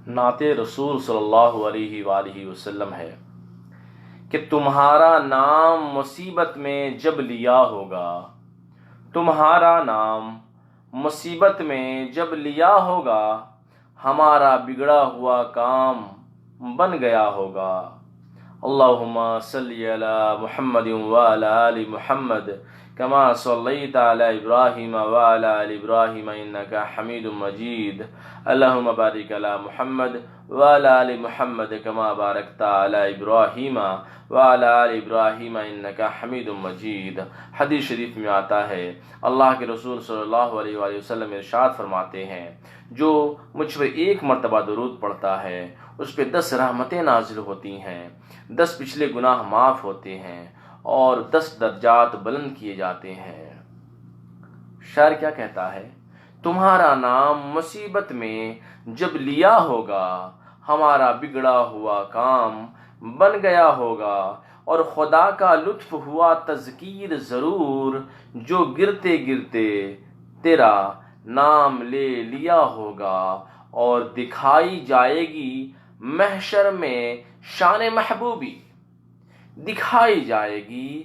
نعت رسول صلی اللہ علیہ وآلہ وسلم ہے کہ تمہارا نام مصیبت میں جب لیا ہوگا، تمہارا نام مصیبت میں جب لیا ہوگا، ہمارا بگڑا ہوا کام بن گیا ہوگا۔ اللہم صلی علی محمد وعلی آل محمد کما صلیت علی ابراہیم وعلی آل ابراہیم انک حمید مجید۔ اللہم بارک علی محمد وعلی آل محمد کما بارکت علی ابراہیم وعلی آل ابراہیم انک حمید مجید۔ حدیث شریف میں آتا ہے، اللہ کے رسول صلی اللہ علیہ وآلہ وسلم ارشاد فرماتے ہیں، جو مجھ پر ایک مرتبہ درود پڑھتا ہے اس پہ 10 رحمتیں نازل ہوتی ہیں، 10 پچھلے گناہ معاف ہوتے ہیں اور 10 درجات بلند کیے جاتے ہیں۔ شاعر کیا کہتا ہے؟ تمہارا نام مصیبت میں جب لیا ہوگا، ہمارا بگڑا ہوا کام بن گیا ہوگا، اور خدا کا لطف ہوا تذکیر ضرور، جو گرتے گرتے تیرا نام لے لیا ہوگا، اور دکھائی جائے گی محشر میں شان محبوبی، دکھائی جائے گی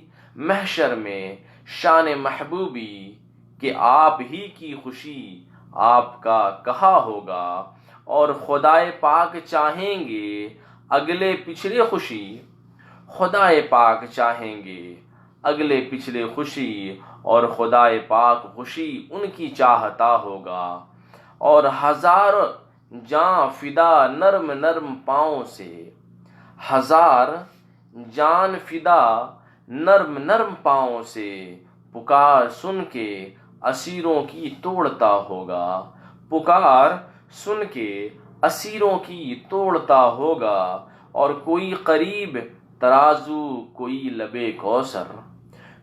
محشر میں شان محبوبی، کہ آپ ہی کی خوشی آپ کا کہا ہوگا، اور خدائے پاک چاہیں گے اگلے پچھلے خوشی، خدائے پاک چاہیں گے اگلے پچھلے خوشی، اور خدائے پاک خوشی ان کی چاہتا ہوگا، اور 1000 جاں فدا نرم نرم پاؤں سے، 1000 جان فدا نرم نرم پاؤں سے، پکار سن کے اسیروں کی توڑتا ہوگا، پکار سن کے اسیروں کی توڑتا ہوگا، اور کوئی قریب ترازو کوئی لبے کوثر،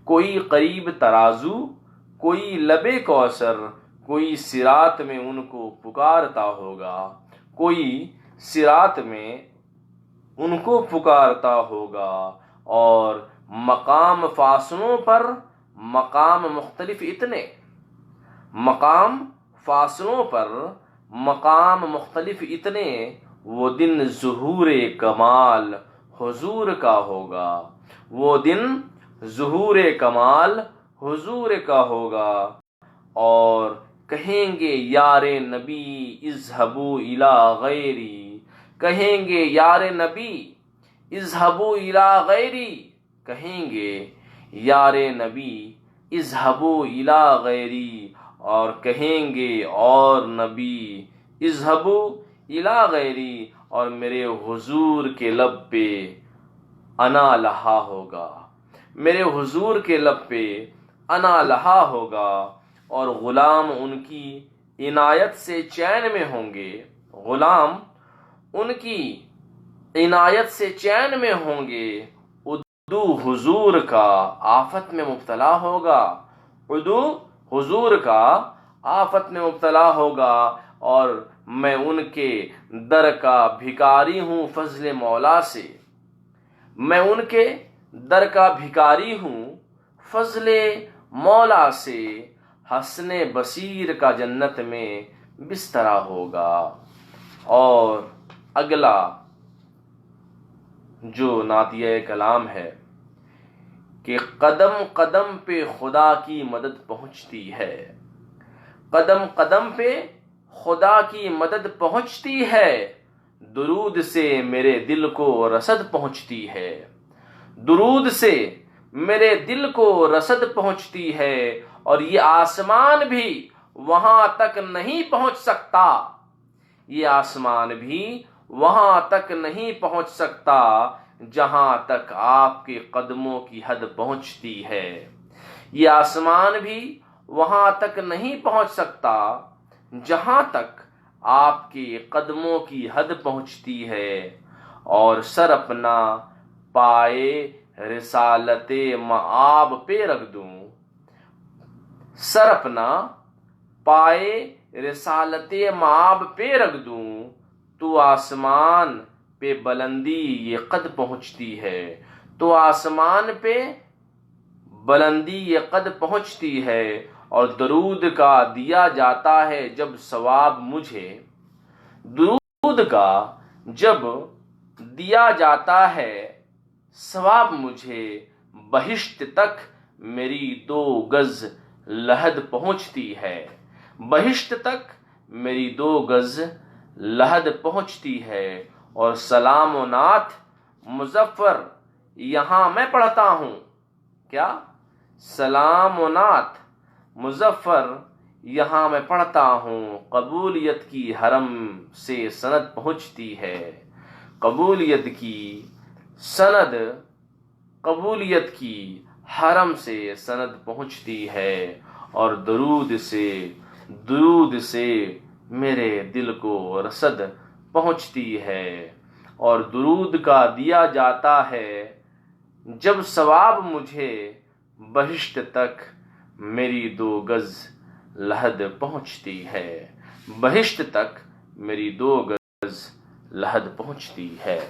کوئی قریب ترازو کوئی لبے کوثر، کوئی صراط میں ان کو پکارتا ہوگا، کوئی صراط میں ان کو پکارتا ہوگا، اور مقام فاصلوں پر مقام مختلف اتنے، مقام فاصلوں پر مقام مختلف اتنے، وہ دن ظہور کمال حضور کا ہوگا، وہ دن ظہور کمال حضور کا ہوگا، اور کہیں گے یار نبی اذهبوا الی غیری، کہیں گے یار نبی اذهبوا الی غیری، کہیں گے یار نبی اذهبوا الی غیری، اور کہیں گے اور نبی اذهبوا الی غیری، اور میرے حضور کے لب پہ انا لہا ہوگا، میرے حضور کے لب پہ انا لہا ہوگا، اور غلام ان کی عنایت سے چین میں ہوں گے، غلام ان کی عنایت سے چین میں ہوں گے، عدو حضور کا آفت میں مبتلا ہوگا، عدو حضور کا آفت میں مبتلا ہوگا، اور میں ان کے در کا بھکاری ہوں فضل مولا سے، میں ان کے در کا بھکاری ہوں فضل مولا سے، حسن بصیر کا جنت میں بسترا ہوگا۔ اور اگلا جو نعتیہ کلام ہے کہ قدم قدم پہ خدا کی مدد پہنچتی ہے، قدم قدم پہ خدا کی مدد پہنچتی ہے، درود سے میرے دل کو رسد پہنچتی ہے، درود سے میرے دل کو رسد پہنچتی ہے، اور یہ آسمان بھی وہاں تک نہیں پہنچ سکتا، یہ آسمان بھی وہاں تک نہیں پہنچ سکتا جہاں تک آپ کے قدموں کی حد پہنچتی ہے، یہ آسمان بھی وہاں تک نہیں پہنچ سکتا جہاں تک آپ کے قدموں کی حد پہنچتی ہے، اور سر اپنا پائے رسالت مآب پہ رکھ دوں، سر اپنا پائے رسالت مآب پہ رکھ دوں، تو آسمان پہ بلندی یہ قد پہنچتی ہے، تو آسمان پہ بلندی یہ قد پہنچتی ہے، اور درود کا دیا جاتا ہے جب ثواب مجھے، درود درود کا جب دیا جاتا ہے ثواب مجھے بہشت تک میری 2 گز لحد پہنچتی ہے، بہشت تک میری 2 گز لحد پہنچتی ہے۔ اور سلام و نعت مظفر یہاں میں پڑھتا ہوں، کیا؟ سلام و نعت مظفر یہاں میں پڑھتا ہوں، قبولیت کی حرم سے سند پہنچتی ہے، قبولیت کی سند، قبولیت کی حرم سے سند پہنچتی ہے، اور درود سے میرے دل کو رسد پہنچتی ہے۔ اور درود کا دیا جاتا ہے جب ثواب مجھے بہشت تک میری 2 گز لحد پہنچتی ہے، بہشت تک میری 2 گز لحد پہنچتی ہے۔